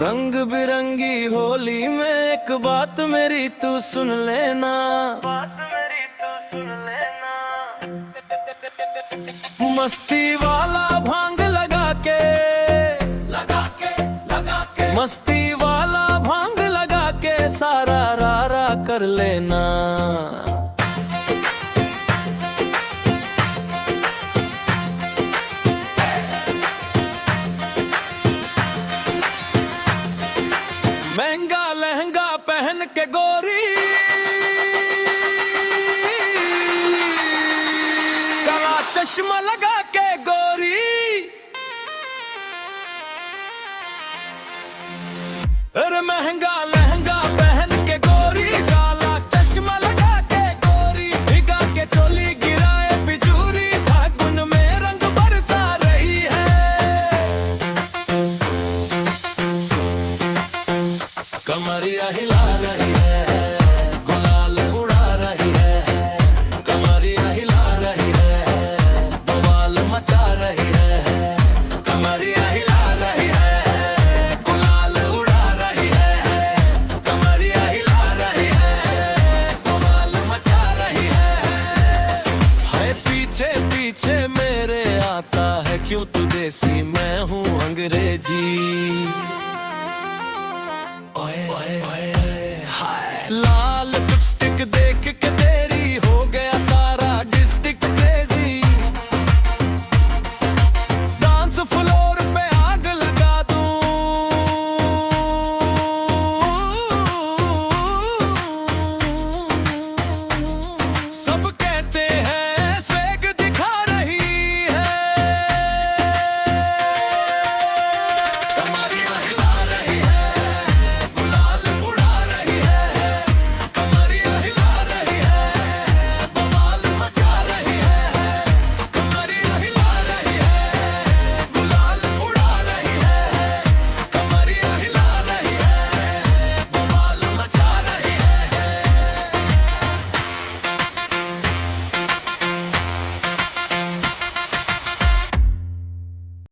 रंग बिरंगी होली में एक बात मेरी तू सुन लेना, मस्ती वाला भांग लगा के मस्ती वाला भांग लगा के सारा रारा कर लेना। महंगा लहंगा पहन के गोरी, काला चश्मा लगा के गोरी, अरे महंगा लहंगा पहन के गोरी, काला चश्मा लगा के गोरी, भिगा के चोली गिराए बिजूरी, फागुन में रंग बरसा रही है। कमरिया हिला रही है, गुलाल उड़ा रही है, कमरिया हिला रही है, बवाल मचा रही है, कमरिया हिला रही है, गुलाल उड़ा रही है, कमरिया हिला रही है, बवाल मचा रही है। पीछे पीछे मेरे आता है क्यों तू